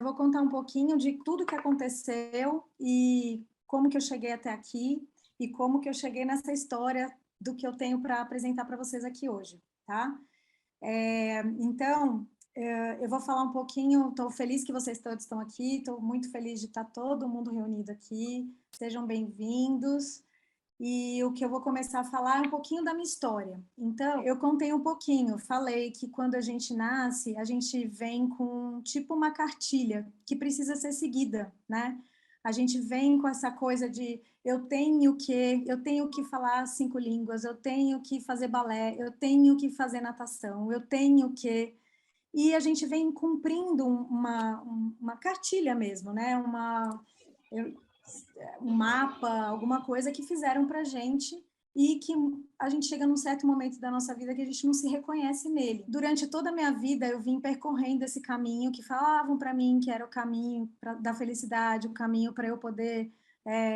vou contar um pouquinho de tudo que aconteceu e como que eu cheguei até aqui e como que eu cheguei nessa história do que eu tenho para apresentar para vocês aqui hoje, tá? Então, eu vou falar um pouquinho, estou feliz que vocês todos estão aqui, estou muito feliz de estar todo mundo reunido aqui, sejam bem-vindos. E o que eu vou começar a falar é um pouquinho da minha história. Então, eu contei um pouquinho, falei que quando a gente nasce, a gente vem com tipo uma cartilha que precisa ser seguida, né? A gente vem com essa coisa de eu tenho que falar 5 línguas, eu tenho que fazer balé, eu tenho que fazer natação, eu tenho que... E a gente vem cumprindo uma cartilha mesmo, né? Um mapa, alguma coisa que fizeram para a gente e que a gente chega num certo momento da nossa vida que a gente não se reconhece nele. Durante toda a minha vida, eu vim percorrendo esse caminho que falavam para mim que era o caminho da felicidade, o caminho para eu poder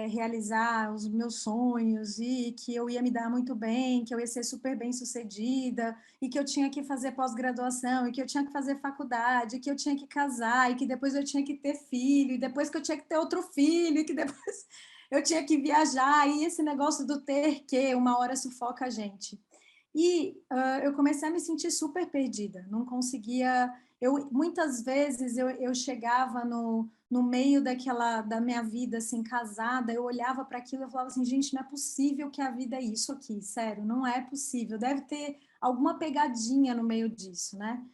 realizar os meus sonhos e que eu ia me dar muito bem, que eu ia ser super bem sucedida e que eu tinha que fazer pós-graduação e que eu tinha que fazer faculdade, e que eu tinha que casar e que depois eu tinha que ter filho e depois que eu tinha que ter outro filho e que depois eu tinha que viajar e esse negócio do ter que uma hora sufoca a gente. E eu comecei a me sentir super perdida, não conseguia... muitas vezes eu chegava no meio da minha vida, assim, casada, eu olhava para aquilo e falava assim, gente, não é possível que a vida é isso aqui, sério, não é possível, deve ter alguma pegadinha no meio disso, né?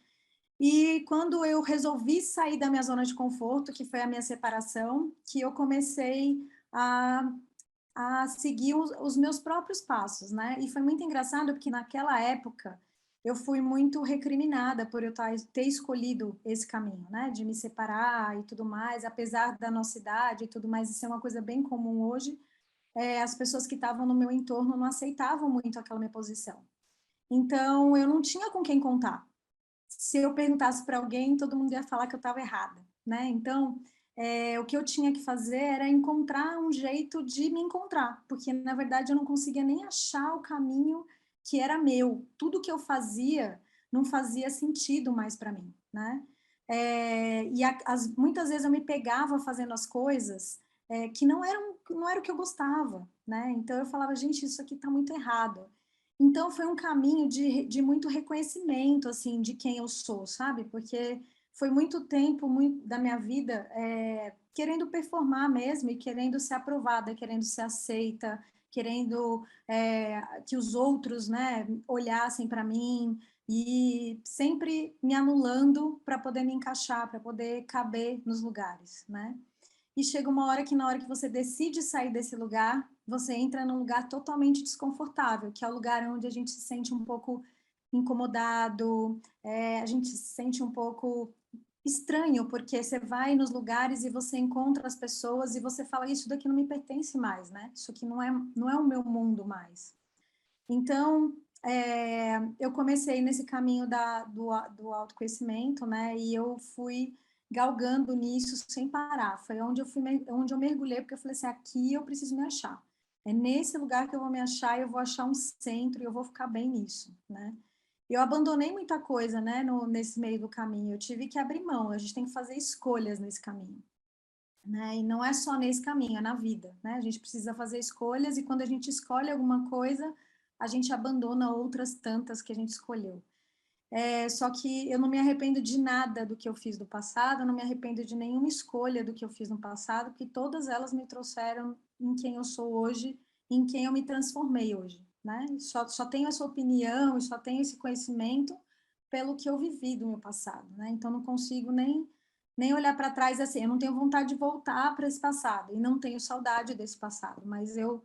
E quando eu resolvi sair da minha zona de conforto, que foi a minha separação, que eu comecei a seguir os meus próprios passos, né? E foi muito engraçado porque naquela época eu fui muito recriminada por eu ter escolhido esse caminho, né? De me separar e tudo mais, apesar da nossa idade e tudo mais, isso é uma coisa bem comum hoje. As pessoas que estavam no meu entorno não aceitavam muito aquela minha posição. Então, eu não tinha com quem contar. Se eu perguntasse para alguém, todo mundo ia falar que eu estava errada, né? Então, o que eu tinha que fazer era encontrar um jeito de me encontrar, porque, na verdade, eu não conseguia nem achar o caminho que era meu. Tudo que eu fazia não fazia sentido mais para mim, né? Muitas vezes eu me pegava fazendo as coisas que não era o que eu gostava, né? Então, eu falava, gente, isso aqui está muito errado. Então, foi um caminho de muito reconhecimento, assim, de quem eu sou, sabe? Porque foi muito tempo da minha vida querendo performar mesmo e querendo ser aprovada, querendo ser aceita, querendo que os outros, né, olhassem para mim e sempre me anulando para poder me encaixar, para poder caber nos lugares, né? E chega uma hora que, na hora que você decide sair desse lugar, você entra num lugar totalmente desconfortável, que é o lugar onde a gente se sente um pouco incomodado, a gente se sente um pouco estranho, porque você vai nos lugares e você encontra as pessoas e você fala, isso daqui não me pertence mais, né? Isso aqui não é o meu mundo mais. Então, eu comecei nesse caminho do autoconhecimento, né? E eu fui galgando nisso sem parar. Foi onde eu mergulhei, porque eu falei assim, aqui eu preciso me achar. É nesse lugar que eu vou me achar, eu vou achar um centro e eu vou ficar bem nisso, né? Eu abandonei muita coisa, né, nesse meio do caminho. Eu tive que abrir mão. A gente tem que fazer escolhas nesse caminho, né? E não é só nesse caminho, é na vida, né? A gente precisa fazer escolhas e quando a gente escolhe alguma coisa, a gente abandona outras tantas que a gente escolheu. Só que eu não me arrependo de nada do que eu fiz no passado, eu não me arrependo de nenhuma escolha do que eu fiz no passado, porque todas elas me trouxeram em quem eu sou hoje, em quem eu me transformei hoje, né? Só tenho essa opinião e só tenho esse conhecimento pelo que eu vivi do meu passado, né? Então não consigo nem olhar para trás assim, eu não tenho vontade de voltar para esse passado e não tenho saudade desse passado, mas eu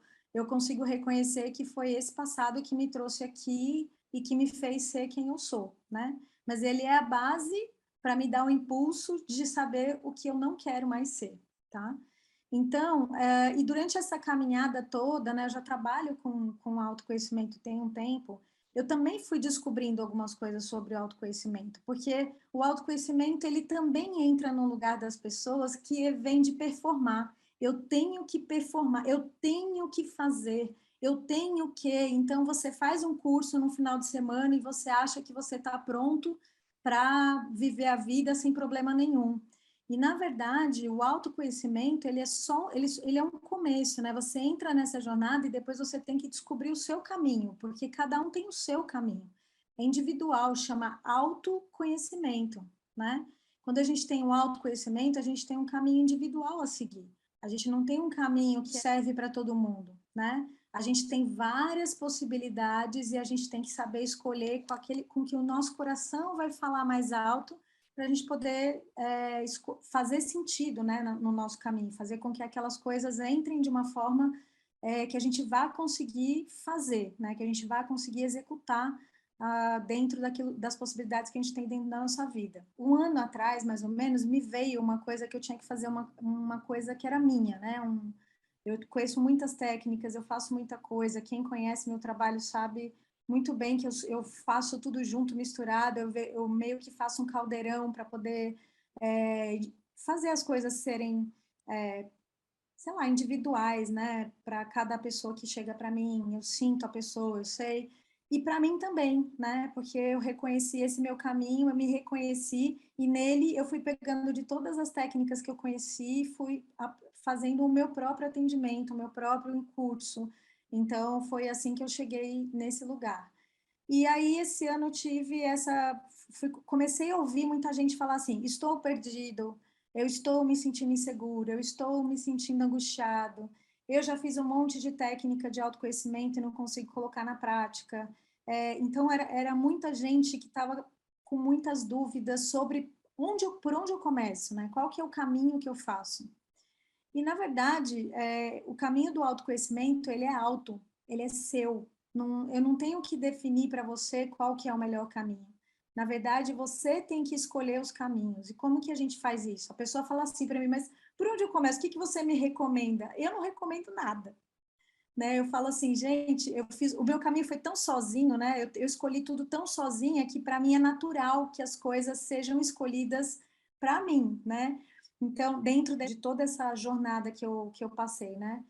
consigo reconhecer que foi esse passado que me trouxe aqui e que me fez ser quem eu sou, né? Mas ele é a base para me dar o impulso de saber o que eu não quero mais ser, tá? Então, e durante essa caminhada toda, né, eu já trabalho com autoconhecimento tem um tempo, eu também fui descobrindo algumas coisas sobre o autoconhecimento, porque o autoconhecimento, ele também entra no lugar das pessoas que vem de performar. Eu tenho que performar, eu tenho que fazer, eu tenho que... Então, você faz um curso no final de semana e você acha que você está pronto para viver a vida sem problema nenhum. E, na verdade, o autoconhecimento, ele é um começo, né? Você entra nessa jornada e depois você tem que descobrir o seu caminho, porque cada um tem o seu caminho. É individual, chama autoconhecimento, né? Quando a gente tem o autoconhecimento, a gente tem um caminho individual a seguir. A gente não tem um caminho que serve para todo mundo, né? A gente tem várias possibilidades e a gente tem que saber escolher com que o nosso coração vai falar mais alto, para a gente poder fazer sentido, né, no nosso caminho, fazer com que aquelas coisas entrem de uma forma que a gente vá conseguir fazer, né, que a gente vá conseguir executar dentro das possibilidades que a gente tem dentro da nossa vida. Um ano atrás, mais ou menos, me veio uma coisa que eu tinha que fazer, uma coisa que era minha, né, eu conheço muitas técnicas, eu faço muita coisa, quem conhece meu trabalho sabe muito bem que eu faço tudo junto, misturado, eu meio que faço um caldeirão para poder fazer as coisas serem, sei lá, individuais, né? Para cada pessoa que chega para mim, eu sinto a pessoa, eu sei. E para mim também, né? Porque eu reconheci esse meu caminho, eu me reconheci e nele eu fui pegando de todas as técnicas que eu conheci, fui fazendo o meu próprio atendimento, o meu próprio curso. Então foi assim que eu cheguei nesse lugar. E aí, esse ano eu tive comecei a ouvir muita gente falar assim: estou perdido, eu estou me sentindo inseguro, eu estou me sentindo angustiado, eu já fiz um monte de técnica de autoconhecimento e não consigo colocar na prática. Então, era muita gente que estava com muitas dúvidas sobre por onde eu começo, né? Qual que é o caminho que eu faço? E, na verdade, o caminho do autoconhecimento, ele é alto, ele é seu. Eu não tenho que definir para você qual que é o melhor caminho. Na verdade, você tem que escolher os caminhos. E como que a gente faz isso? A pessoa fala assim para mim, mas por onde eu começo? O que você me recomenda? Eu não recomendo nada. Né? Eu falo assim, gente, o meu caminho foi tão sozinho, né? Eu escolhi tudo tão sozinha que para mim é natural que as coisas sejam escolhidas para mim, né? Então, dentro de toda essa jornada que eu passei, né?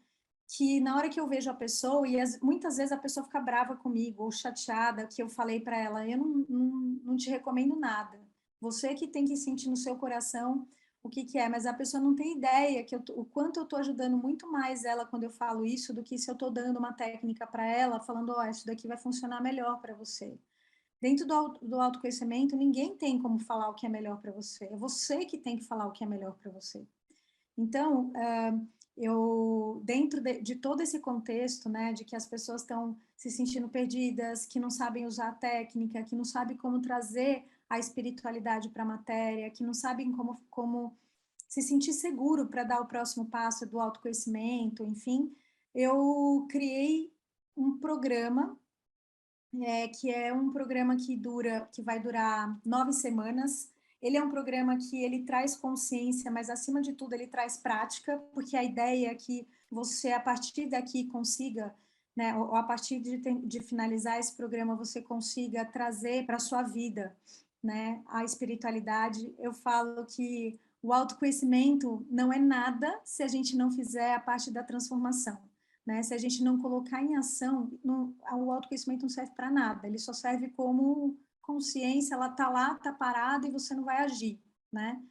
Que na hora que eu vejo a pessoa, muitas vezes a pessoa fica brava comigo ou chateada, que eu falei para ela, eu não te recomendo nada. Você que tem que sentir no seu coração o que, que é, mas a pessoa não tem ideia o quanto eu estou ajudando muito mais ela quando eu falo isso do que se eu estou dando uma técnica para ela, falando, ó, isso daqui vai funcionar melhor para você. Dentro do autoconhecimento, ninguém tem como falar o que é melhor para você. É você que tem que falar o que é melhor para você. Então, dentro de todo esse contexto, né, de que as pessoas estão se sentindo perdidas, que não sabem usar a técnica, que não sabem como trazer a espiritualidade para a matéria, que não sabem como se sentir seguro para dar o próximo passo do autoconhecimento, enfim, eu criei um programa, que é um programa que vai durar 9 semanas. Ele é um programa que ele traz consciência, mas acima de tudo ele traz prática, porque a ideia é que você, a partir daqui, consiga, né, ou a partir de finalizar esse programa, você consiga trazer para a sua vida, né, a espiritualidade. Eu falo que o autoconhecimento não é nada se a gente não fizer a parte da transformação. Né? Se a gente não colocar em ação, o autoconhecimento não serve para nada, ele só serve como consciência, ela está lá, está parada e você não vai agir. Né?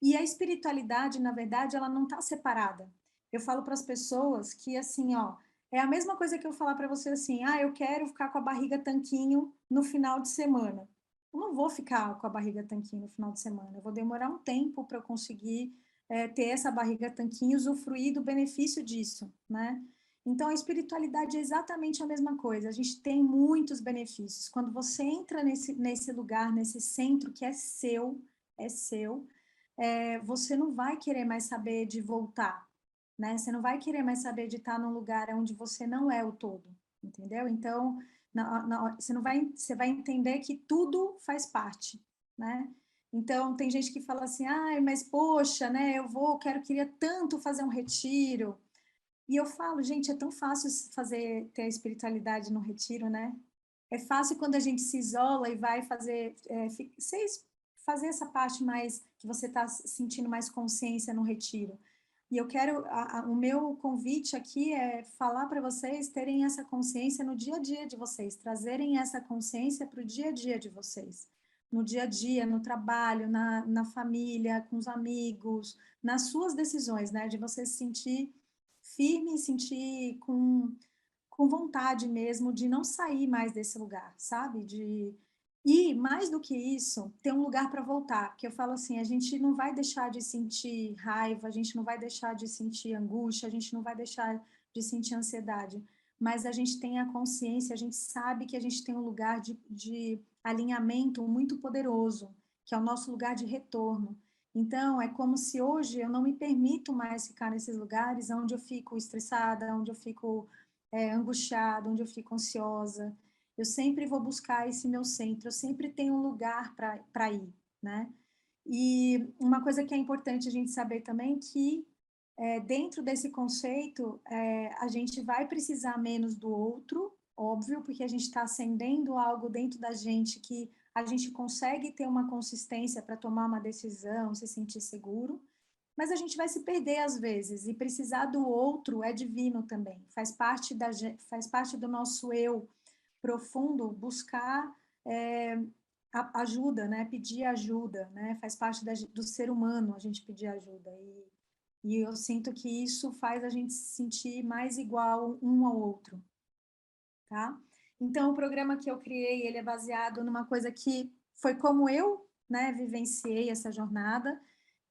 E a espiritualidade, na verdade, ela não está separada. Eu falo para as pessoas que, assim, ó, é a mesma coisa que eu falar para você assim, eu quero ficar com a barriga tanquinho no final de semana. Eu não vou ficar com a barriga tanquinho no final de semana, eu vou demorar um tempo para conseguir ter essa barriga tanquinho e usufruir do benefício disso, né? Então, a espiritualidade é exatamente a mesma coisa. A gente tem muitos benefícios. Quando você entra nesse lugar, nesse centro que é seu, você não vai querer mais saber de voltar, né? Você não vai querer mais saber de estar num lugar onde você não é o todo, entendeu? Então, você vai entender que tudo faz parte, né? Então, tem gente que fala assim, mas poxa, né? Queria tanto fazer um retiro. E eu falo, gente, é tão fácil ter a espiritualidade no retiro, né? É fácil quando a gente se isola e vai fazer essa parte mais que você está sentindo mais consciência no retiro. E eu quero, o meu convite aqui é falar para vocês terem essa consciência no dia a dia de vocês, trazerem essa consciência para o dia a dia de vocês. no dia a dia, no trabalho, na família, com os amigos, nas suas decisões, né? De você se sentir firme, sentir com vontade mesmo de não sair mais desse lugar, sabe? E, mais do que isso, ter um lugar para voltar. Porque eu falo assim, a gente não vai deixar de sentir raiva, a gente não vai deixar de sentir angústia, a gente não vai deixar de sentir ansiedade. Mas a gente tem a consciência, a gente sabe que a gente tem um lugar de alinhamento muito poderoso, que é o nosso lugar de retorno. Então, é como se hoje eu não me permito mais ficar nesses lugares onde eu fico estressada, onde eu fico angustiada, onde eu fico ansiosa. Eu sempre vou buscar esse meu centro, eu sempre tenho um lugar para ir, né? E uma coisa que é importante a gente saber também que dentro desse conceito a gente vai precisar menos do outro, óbvio, porque a gente está acendendo algo dentro da gente que a gente consegue ter uma consistência para tomar uma decisão, se sentir seguro, mas a gente vai se perder às vezes, e precisar do outro é divino também, faz parte do nosso eu profundo buscar é, ajuda, né? Pedir ajuda, né? Faz parte do ser humano a gente pedir ajuda, e eu sinto que isso faz a gente se sentir mais igual um ao outro, tá? Então, o programa que eu criei, ele é baseado numa coisa que foi como eu, né, vivenciei essa jornada,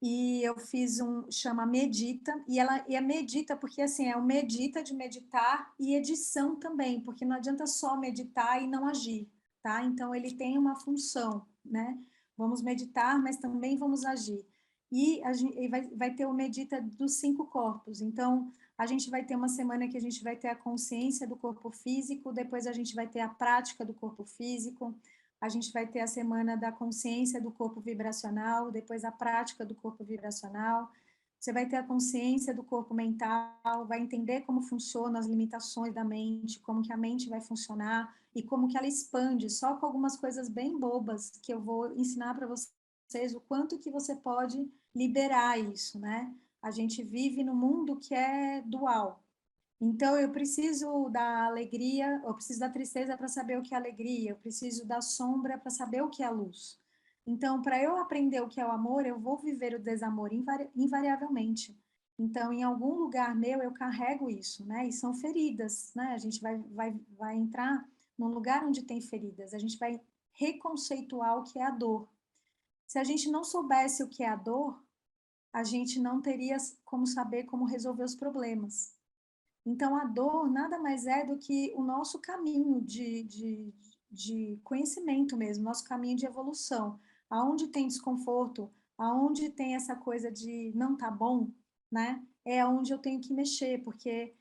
e eu fiz chama Medita, e é Medita porque, assim, é um medita de meditar e edição também, porque não adianta só meditar e não agir, tá? Então, ele tem uma função, né? Vamos meditar, mas também vamos agir. E vai ter o Medita dos 5 corpos, então a gente vai ter uma semana que a gente vai ter a consciência do corpo físico, depois a gente vai ter a prática do corpo físico, a gente vai ter a semana da consciência do corpo vibracional, depois a prática do corpo vibracional, você vai ter a consciência do corpo mental, vai entender como funcionam as limitações da mente, como que a mente vai funcionar e como que ela expande, só com algumas coisas bem bobas que eu vou ensinar para vocês o quanto que você pode liberar isso, né? A gente vive num mundo que é dual. Então, eu preciso da alegria, eu preciso da tristeza para saber o que é alegria, eu preciso da sombra para saber o que é luz. Então, para eu aprender o que é o amor, eu vou viver o desamor invariavelmente. Então, em algum lugar meu, eu carrego isso, né? E são feridas, né? A gente vai entrar num lugar onde tem feridas, a gente vai reconceituar o que é a dor. Se a gente não soubesse o que é a dor, a gente não teria como saber como resolver os problemas. Então, a dor nada mais é do que o nosso caminho de conhecimento mesmo, nosso caminho de evolução. Aonde tem desconforto, aonde tem essa coisa de não tá bom, né? É onde eu tenho que mexer, porque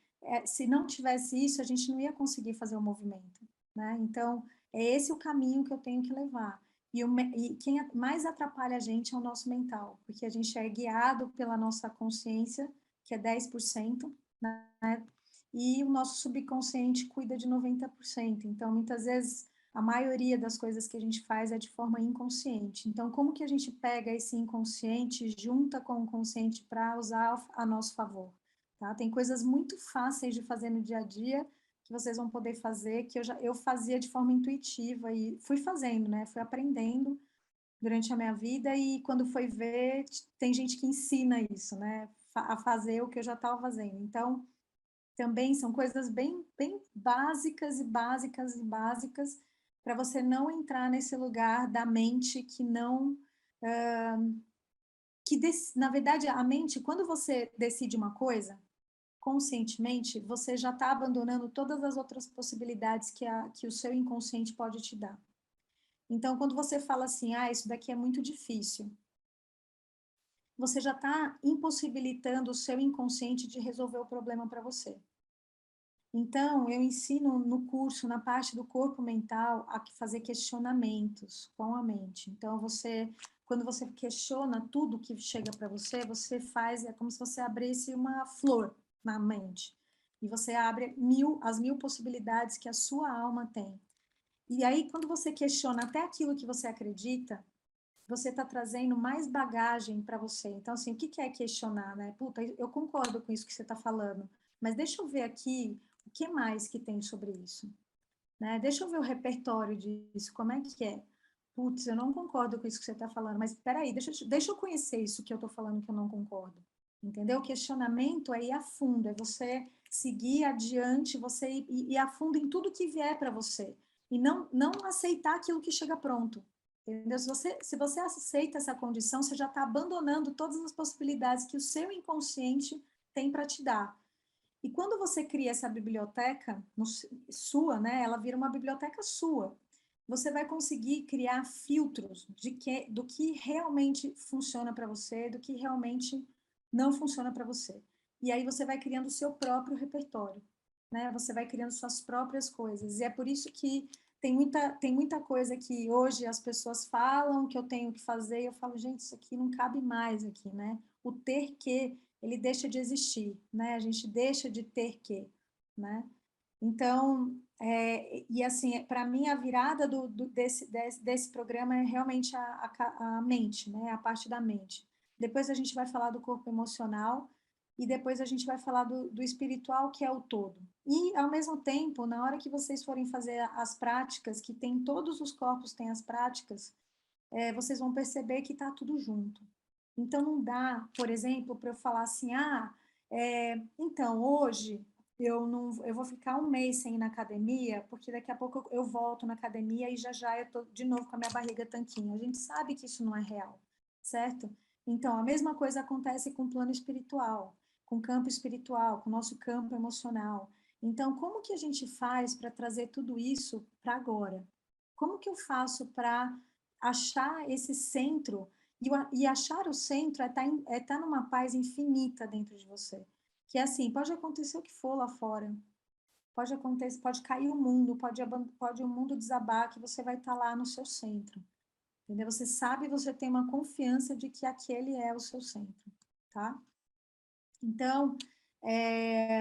se não tivesse isso, a gente não ia conseguir fazer o movimento, né? Então, é esse o caminho que eu tenho que levar. E quem mais atrapalha a gente é o nosso mental, porque a gente é guiado pela nossa consciência, que é 10%, né? E o nosso subconsciente cuida de 90%. Então, muitas vezes, a maioria das coisas que a gente faz é de forma inconsciente. Então, como que a gente pega esse inconsciente, junta com o consciente para usar a nosso favor? Tá? Tem coisas muito fáceis de fazer no dia a dia que vocês vão poder fazer, que eu fazia de forma intuitiva e fui fazendo, né? Fui aprendendo durante a minha vida e quando foi ver, tem gente que ensina isso, né? A fazer o que eu já estava fazendo. Então, também são coisas bem básicas e básicas e básicas para você não entrar nesse lugar da mente que não na verdade a mente, quando você decide uma coisa conscientemente, você já está abandonando todas as outras possibilidades que o seu inconsciente pode te dar. Então, quando você fala assim, isso daqui é muito difícil, você já está impossibilitando o seu inconsciente de resolver o problema para você. Então, eu ensino no curso, na parte do corpo mental, a fazer questionamentos com a mente. Então, quando você questiona tudo que chega para você, você faz, é como se você abrisse uma flor na mente. E você abre as 1000 possibilidades que a sua alma tem. E aí, quando você questiona até aquilo que você acredita, você está trazendo mais bagagem para você. Então, assim, o que é questionar, né? Puta, eu concordo com isso que você está falando, mas deixa eu ver aqui o que mais que tem sobre isso, né? Deixa eu ver o repertório disso, como é que é. putz, eu não concordo com isso que você está falando, mas espera aí, deixa eu conhecer isso que eu estou falando que eu não concordo. Entendeu? O questionamento é ir a fundo, é você seguir adiante, você ir a fundo em tudo que vier para você. E não aceitar aquilo que chega pronto. Entendeu? Se você aceita essa condição, você já está abandonando todas as possibilidades que o seu inconsciente tem para te dar. E quando você cria essa biblioteca sua, né, ela vira uma biblioteca sua. Você vai conseguir criar filtros do que realmente funciona para você, do que realmente não funciona para você. E aí você vai criando o seu próprio repertório, né? Você vai criando suas próprias coisas. E é por isso que tem muita coisa que hoje as pessoas falam que eu tenho que fazer, e eu falo, gente, isso aqui não cabe mais aqui, né? O ter que, ele deixa de existir, né? A gente deixa de ter que, né? Então, e assim, para mim a virada desse programa é realmente a mente, né? A parte da mente. Depois a gente vai falar do corpo emocional e depois a gente vai falar do espiritual, que é o todo. E, ao mesmo tempo, na hora que vocês forem fazer as práticas, que tem todos os corpos têm as práticas, vocês vão perceber que está tudo junto. Então, não dá, por exemplo, para eu falar assim, então, hoje eu vou ficar um mês sem ir na academia, porque daqui a pouco eu volto na academia e já eu tô de novo com a minha barriga tanquinho. A gente sabe que isso não é real, certo? Então, a mesma coisa acontece com o plano espiritual, com o campo espiritual, com o nosso campo emocional. Então, como que a gente faz para trazer tudo isso para agora? Como que eu faço para achar esse centro? E achar o centro é estar numa paz infinita dentro de você. Que é assim, pode acontecer o que for lá fora, pode acontecer, pode cair o mundo, pode o mundo desabar, que você vai estar lá no seu centro. Entendeu? Você sabe, você tem uma confiança de que aquele é o seu centro, tá? Então, é,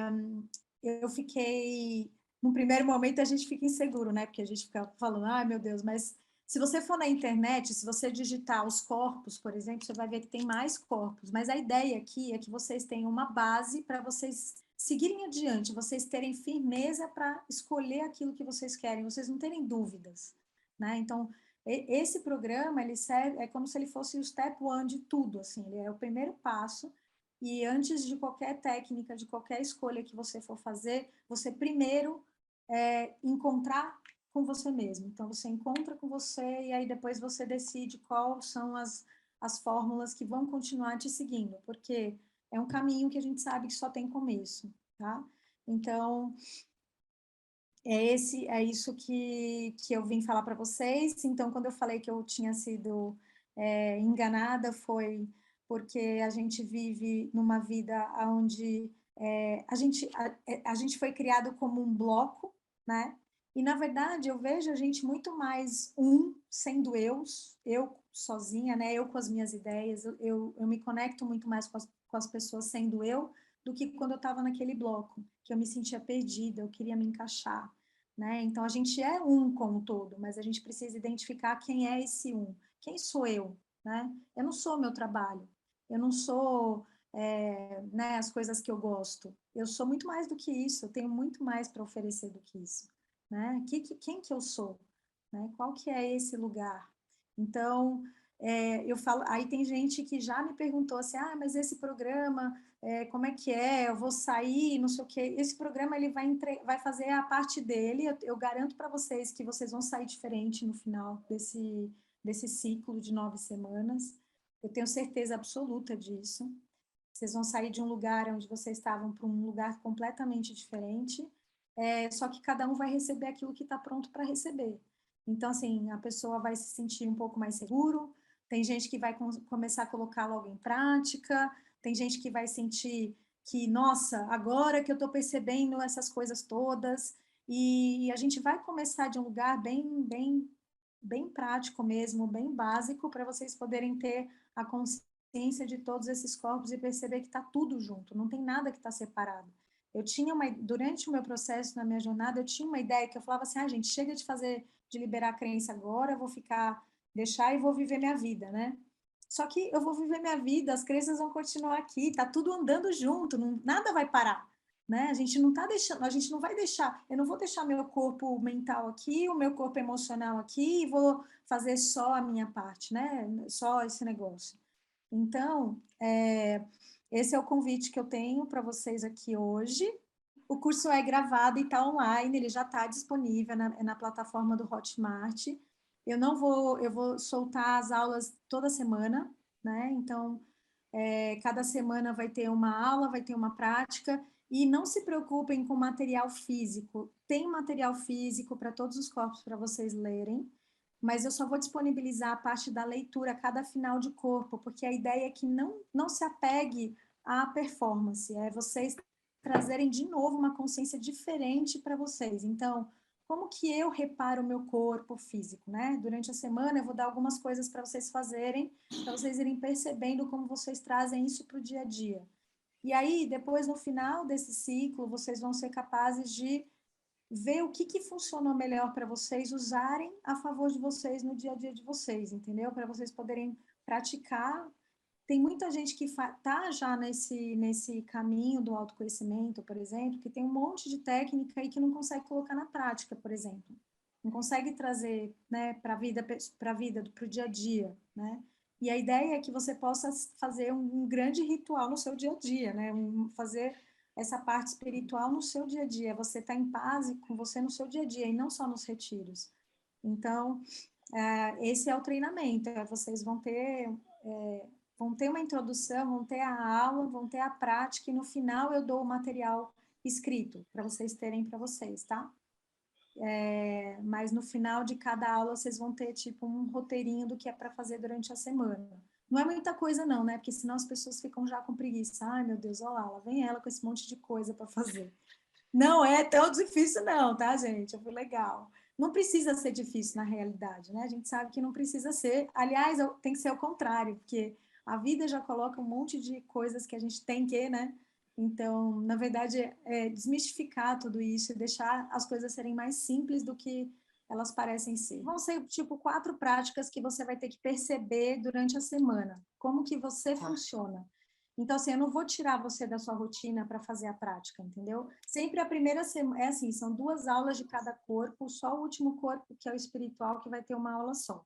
eu fiquei. No primeiro momento a gente fica inseguro, né? Porque a gente fica falando, ai meu Deus, mas se você for na internet, se você digitar os corpos, por exemplo, você vai ver que tem mais corpos. Mas a ideia aqui é que vocês tenham uma base para vocês seguirem adiante, vocês terem firmeza para escolher aquilo que vocês querem, vocês não terem dúvidas, né? Então, esse programa, ele serve, é como se ele fosse o step one de tudo, assim, ele é o primeiro passo e antes de qualquer técnica, de qualquer escolha que você for fazer, você primeiro encontrar com você mesmo. Então, você encontra com você e aí depois você decide quais são as fórmulas que vão continuar te seguindo, porque é um caminho que a gente sabe que só tem começo, tá? Então, é isso que eu vim falar para vocês. Então, quando eu falei que eu tinha sido enganada, foi porque a gente vive numa vida onde a gente foi criado como um bloco, né? E, na verdade, eu vejo a gente muito mais sendo eu sozinha, né? Eu com as minhas ideias, eu me conecto muito mais com as pessoas sendo eu, do que quando eu estava naquele bloco, que eu me sentia perdida, eu queria me encaixar, né? Então, a gente é um com o todo, mas a gente precisa identificar quem é esse um. Quem sou eu, né? Eu não sou o meu trabalho, eu não sou né, as coisas que eu gosto. Eu sou muito mais do que isso, eu tenho muito mais para oferecer do que isso, né? Quem que eu sou, né? Qual que é esse lugar? Então, eu falo, aí tem gente que já me perguntou assim, mas esse programa, como é que é? Eu vou sair, não sei o quê. Esse programa ele vai fazer a parte dele. Eu garanto para vocês que vocês vão sair diferente no final desse ciclo de 9 semanas. Eu tenho certeza absoluta disso. Vocês vão sair de um lugar onde vocês estavam para um lugar completamente diferente, só que cada um vai receber aquilo que está pronto para receber. Então, assim, a pessoa vai se sentir um pouco mais seguro, tem gente que vai começar a colocar logo em prática, tem gente que vai sentir que, nossa, agora que eu estou percebendo essas coisas todas, e a gente vai começar de um lugar bem prático mesmo, bem básico, para vocês poderem ter a consciência de todos esses corpos e perceber que está tudo junto, não tem nada que está separado. Durante o meu processo, na minha jornada, eu tinha uma ideia que eu falava assim, gente, chega de liberar a crença agora, eu vou deixar e vou viver minha vida, né? Só que eu vou viver minha vida, as crenças vão continuar aqui, tá tudo andando junto, nada vai parar, né? A gente não tá deixando, a gente não vai deixar, eu não vou deixar meu corpo mental aqui, o meu corpo emocional aqui e vou fazer só a minha parte, né? Só esse negócio. Então, esse é o convite que eu tenho para vocês aqui hoje. O curso é gravado e está online, ele já está disponível na plataforma do Hotmart. Eu vou soltar as aulas toda semana, né? Então, cada semana vai ter uma aula, vai ter uma prática, e não se preocupem com material físico. Tem material físico para todos os corpos para vocês lerem, mas eu só vou disponibilizar a parte da leitura a cada final de corpo, porque a ideia é que não se apegue à performance, é vocês trazerem de novo uma consciência diferente para vocês. Então, como que eu reparo o meu corpo físico, né? Durante a semana eu vou dar algumas coisas para vocês fazerem, para vocês irem percebendo como vocês trazem isso para o dia a dia. E aí, depois, no final desse ciclo, vocês vão ser capazes de ver o que funcionou melhor para vocês usarem a favor de vocês no dia a dia de vocês, entendeu? Para vocês poderem praticar. Tem muita gente que está já nesse caminho do autoconhecimento, por exemplo, que tem um monte de técnica e que não consegue colocar na prática, por exemplo. Não consegue trazer, né, para a vida, para o dia a dia, né? E a ideia é que você possa fazer um grande ritual no seu dia a dia, né? Fazer essa parte espiritual no seu dia a dia. Você está em paz com você no seu dia a dia e não só nos retiros. Então, esse é o treinamento. Vocês vão ter uma introdução, vão ter a aula, vão ter a prática e no final eu dou o material escrito para vocês terem para vocês, tá? Mas no final de cada aula vocês vão ter tipo um roteirinho do que é para fazer durante a semana. Não é muita coisa não, né? Porque senão as pessoas ficam já com preguiça. Ai, meu Deus, olha lá vem ela com esse monte de coisa para fazer. Não é tão difícil não, tá, gente? Foi legal. Não precisa ser difícil na realidade, né? A gente sabe que não precisa ser. Aliás, tem que ser o contrário, porque a vida já coloca um monte de coisas que a gente tem que, né? Então, na verdade, desmistificar tudo isso e deixar as coisas serem mais simples do que elas parecem ser. Vão ser, tipo, 4 práticas que você vai ter que perceber durante a semana. Como que você funciona. Então, assim, eu não vou tirar você da sua rotina para fazer a prática, entendeu? Sempre a primeira semana, assim, são 2 aulas de cada corpo, só o último corpo, que é o espiritual, que vai ter uma aula só.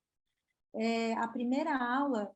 A primeira aula,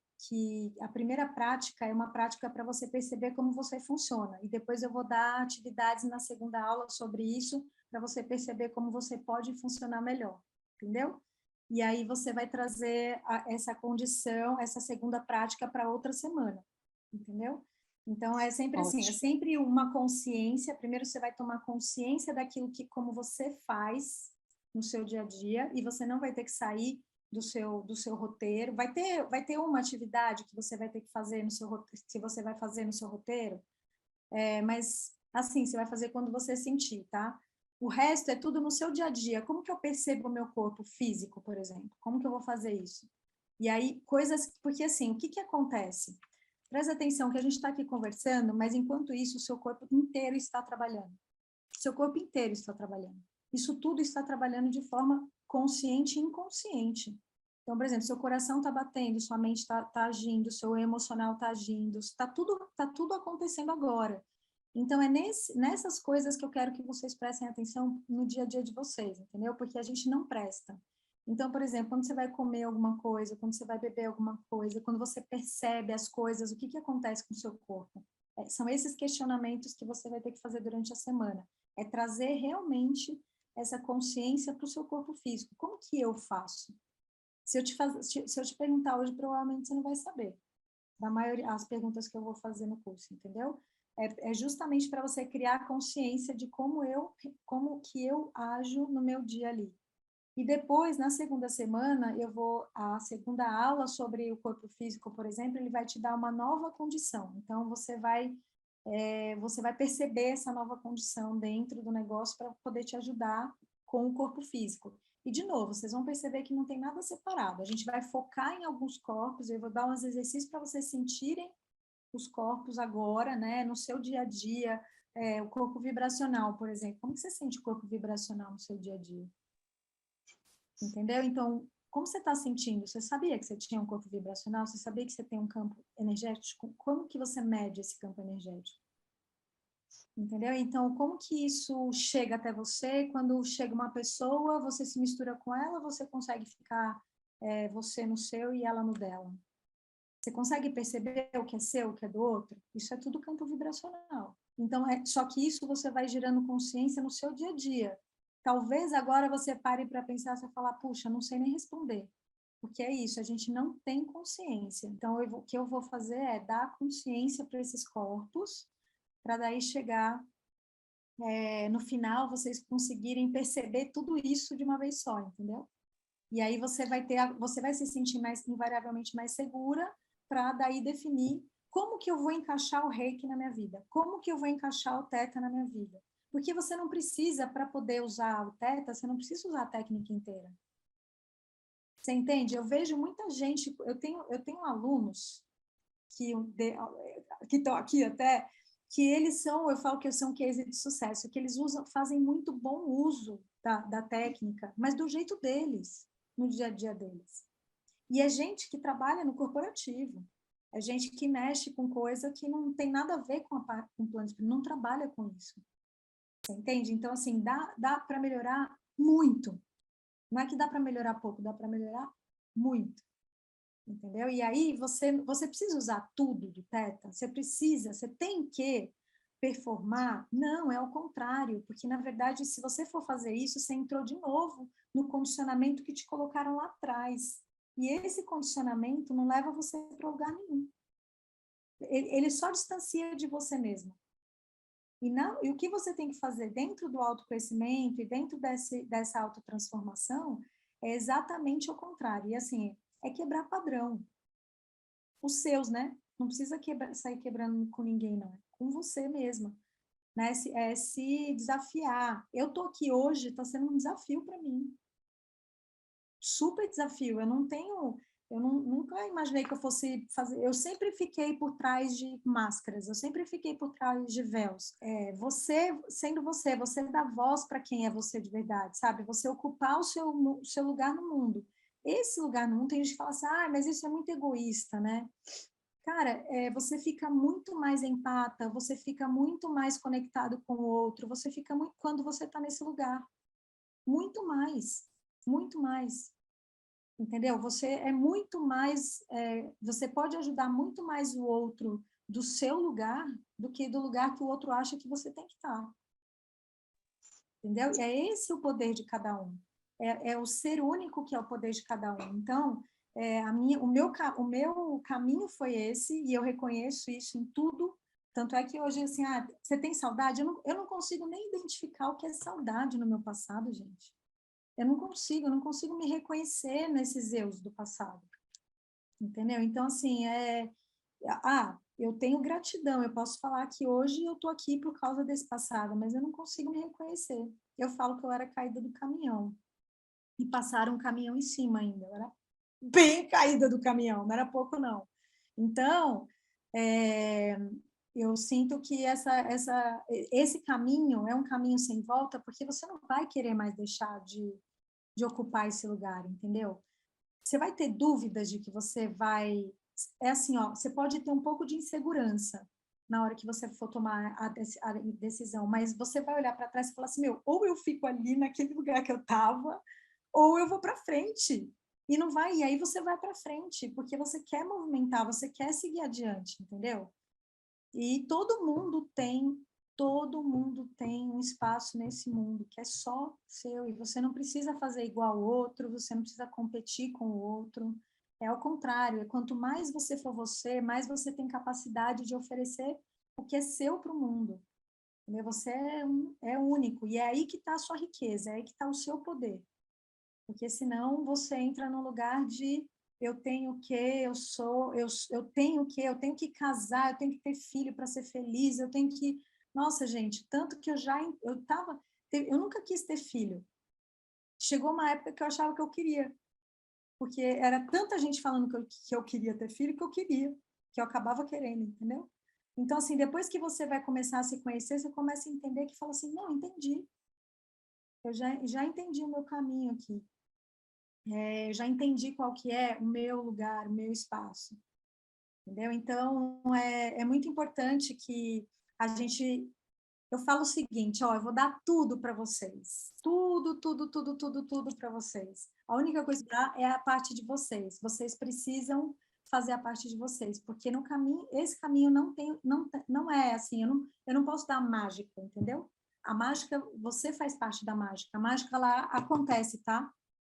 a primeira prática é uma prática para você perceber como você funciona, e depois eu vou dar atividades na segunda aula sobre isso, para você perceber como você pode funcionar melhor, entendeu? E aí você vai trazer essa condição, essa segunda prática para outra semana, entendeu? Então, é sempre assim, é sempre uma consciência. Primeiro você vai tomar consciência daquilo que, como você faz no seu dia a dia, e você não vai ter que sair do seu roteiro. Vai ter uma atividade que você vai ter que fazer no seu roteiro, se você vai fazer no seu roteiro, mas, assim, você vai fazer quando você sentir, tá? O resto é tudo no seu dia a dia. Como que eu percebo o meu corpo físico, por exemplo? Como que eu vou fazer isso? E aí, coisas... Porque, assim, o que acontece? Presta atenção que a gente está aqui conversando, mas enquanto isso, o seu corpo inteiro está trabalhando. Seu corpo inteiro está trabalhando. Isso tudo está trabalhando de forma consciente e inconsciente. Então, por exemplo, seu coração está batendo, sua mente está agindo, seu emocional está agindo, está tudo acontecendo agora. Então, é nessas coisas que eu quero que vocês prestem atenção no dia a dia de vocês, entendeu? Porque a gente não presta. Então, por exemplo, quando você vai comer alguma coisa, quando você vai beber alguma coisa, quando você percebe as coisas, o que acontece com o seu corpo? São esses questionamentos que você vai ter que fazer durante a semana. É trazer realmente essa consciência para o seu corpo físico. Como que eu faço? Se eu te perguntar hoje, provavelmente você não vai saber. Da maioria, as perguntas que eu vou fazer no curso, entendeu? É justamente para você criar consciência de como que eu ajo no meu dia ali. E depois, na segunda semana, a segunda aula sobre o corpo físico, por exemplo, ele vai te dar uma nova condição. Então, você vai perceber essa nova condição dentro do negócio para poder te ajudar com o corpo físico. E, de novo, vocês vão perceber que não tem nada separado. A gente vai focar em alguns corpos, eu vou dar uns exercícios para vocês sentirem os corpos agora, né, no seu dia a dia, o corpo vibracional, por exemplo. Como que você sente o corpo vibracional no seu dia a dia? Entendeu? Então, como você está sentindo? Você sabia que você tinha um corpo vibracional? Você sabia que você tem um campo energético? Como que você mede esse campo energético? Entendeu? Então, como que isso chega até você? Quando chega uma pessoa, você se mistura com ela, você consegue ficar você no seu e ela no dela? Você consegue perceber o que é seu, o que é do outro? Isso é tudo campo vibracional. Então, só que isso você vai gerando consciência no seu dia a dia. Talvez agora você pare para pensar, você falar, puxa, não sei nem responder. Porque é isso, a gente não tem consciência. Então, o que eu vou fazer é dar consciência para esses corpos, para daí chegar no final vocês conseguirem perceber tudo isso de uma vez só, entendeu? E aí você vai se sentir mais invariavelmente mais segura para daí definir como que eu vou encaixar o reiki na minha vida, como que eu vou encaixar o teta na minha vida. Porque você não precisa, para poder usar o teta, você não precisa usar a técnica inteira. Você entende? Eu vejo muita gente, eu tenho alunos que estão aqui até, que eles são, eu falo que são case de sucesso, que eles fazem muito bom uso da técnica, mas do jeito deles, no dia a dia deles. E é gente que trabalha no corporativo, é gente que mexe com coisa que não tem nada a ver com o plano de não trabalha com isso. Você entende? Então, assim, dá para melhorar muito. Não é que dá para melhorar pouco, dá para melhorar muito. Entendeu? E aí você precisa usar tudo do teta? Você tem que performar? Não, é ao contrário, porque na verdade, se você for fazer isso, você entrou de novo no condicionamento que te colocaram lá atrás. E esse condicionamento não leva você para lugar nenhum. Ele só distancia de você mesmo. E o que você tem que fazer dentro do autoconhecimento e dentro dessa autotransformação é exatamente o contrário. E assim, é quebrar padrão. Os seus, né? Não precisa sair quebrando com ninguém, não. É com você mesma, né? Se desafiar. Eu tô aqui hoje, está sendo um desafio para mim. Super desafio. Nunca imaginei que eu fosse fazer. Eu sempre fiquei por trás de máscaras, eu sempre fiquei por trás de véus. Você, sendo você dá voz para quem é você de verdade, sabe? Você ocupar o seu lugar no mundo. Esse lugar no mundo, tem gente que fala assim, mas isso é muito egoísta, né? Cara, você fica muito mais empata, você fica muito mais conectado com o outro, você fica muito quando você está nesse lugar. Muito mais, entendeu? Você é muito mais, você pode ajudar muito mais o outro do seu lugar do que do lugar que o outro acha que você tem que estar, entendeu? E é esse o poder de cada um. É o ser único que é o poder de cada um. Então, o meu caminho foi esse, e eu reconheço isso em tudo. Tanto é que hoje, assim, você tem saudade? Eu não consigo nem identificar o que é saudade no meu passado, gente. Eu não consigo me reconhecer nesses eus do passado. Entendeu? Então, assim, eu tenho gratidão, eu posso falar que hoje eu estou aqui por causa desse passado, mas eu não consigo me reconhecer. Eu falo que eu era caída do caminhão, e passaram um caminhão em cima ainda, eu era bem caída do caminhão, não era pouco não. Então, eu sinto que esse caminho é um caminho sem volta, porque você não vai querer mais deixar de ocupar esse lugar, entendeu? Você vai ter dúvidas de que você vai... É assim, ó, você pode ter um pouco de insegurança na hora que você for tomar a decisão, mas você vai olhar para trás e falar assim, ou eu fico ali naquele lugar que eu estava, ou eu vou para frente. E não vai, e aí você vai para frente, porque você quer movimentar, você quer seguir adiante, entendeu? E todo mundo tem um espaço nesse mundo que é só seu, e você não precisa fazer igual ao outro, você não precisa competir com o outro. É ao contrário, quanto mais você for você, mais você tem capacidade de oferecer o que é seu para o mundo. Entendeu? Você é único, e é aí que está a sua riqueza, é aí que está o seu poder. Porque senão você entra no lugar de eu tenho que, eu tenho que casar, eu tenho que ter filho para ser feliz, eu tenho que... Nossa, gente, tanto que eu nunca quis ter filho. Chegou uma época que eu achava que eu queria, porque era tanta gente falando que eu queria ter filho que eu queria, que eu acabava querendo, entendeu? Então, assim, depois que você vai começar a se conhecer, você começa a entender que fala assim, não, entendi. Eu já entendi o meu caminho aqui. Já entendi qual que é o meu lugar, o meu espaço, entendeu? Então, é muito importante que a gente eu falo o seguinte, ó, eu vou dar tudo para vocês. Tudo para vocês. A única coisa que dá é a parte de vocês. Vocês precisam fazer a parte de vocês, porque no caminho, esse caminho não é assim, eu não posso dar mágica, entendeu? A mágica, você faz parte da mágica. A mágica, ela acontece, tá?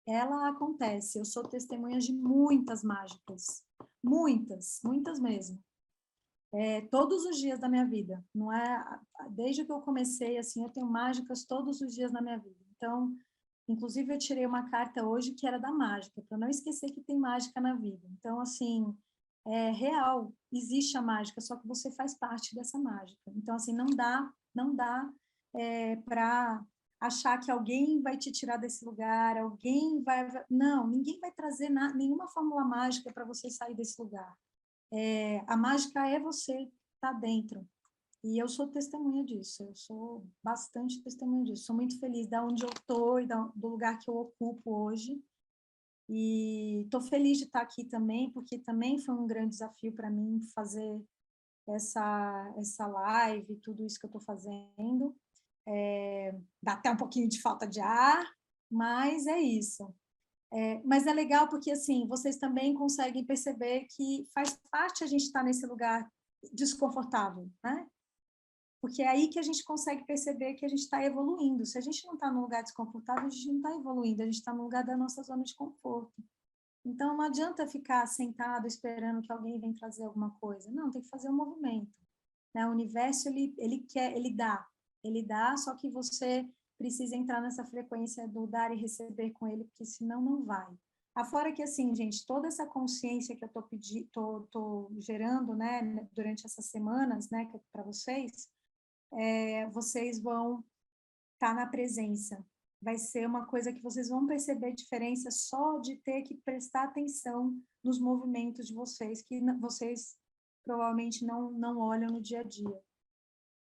Ela acontece. Eu sou testemunha de muitas mágicas. Muitas mesmo. Todos os dias da minha vida. Não é, desde que eu comecei, assim, eu tenho mágicas todos os dias na minha vida. Então, inclusive, eu tirei uma carta hoje que era da mágica, para não esquecer que tem mágica na vida. Então, assim, é real, existe a mágica, só que você faz parte dessa mágica. Então, assim, não dá para achar que alguém vai te tirar desse lugar, alguém vai... Não, ninguém vai trazer nenhuma fórmula mágica para você sair desse lugar. A mágica é você, tá dentro. E eu sou testemunha disso, eu sou bastante testemunha disso. Sou muito feliz de onde eu estou e do lugar que eu ocupo hoje. E estou feliz de estar aqui também, porque também foi um grande desafio para mim fazer essa live, tudo isso que eu estou fazendo. Dá até um pouquinho de falta de ar, mas é isso. Mas é legal porque, assim, vocês também conseguem perceber que faz parte a gente estar nesse lugar desconfortável, né? Porque é aí que a gente consegue perceber que a gente está evoluindo. Se a gente não está num lugar desconfortável, a gente não está evoluindo, a gente está no lugar da nossa zona de conforto. Então, não adianta ficar sentado esperando que alguém venha trazer alguma coisa. Não, tem que fazer um movimento. Né? O universo, ele quer, ele dá, só que você precisa entrar nessa frequência do dar e receber com ele, porque senão não vai. Afora que, assim, gente, toda essa consciência que eu tô gerando, né, durante essas semanas, né, para vocês, vocês vão estar na presença. Vai ser uma coisa que vocês vão perceber diferença só de ter que prestar atenção nos movimentos de vocês, que vocês provavelmente não olham no dia a dia,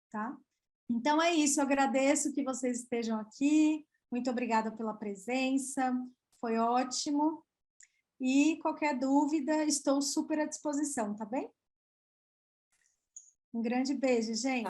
tá? Então é isso, eu agradeço que vocês estejam aqui, muito obrigada pela presença, foi ótimo, e qualquer dúvida, estou super à disposição, tá bem? Um grande beijo, gente.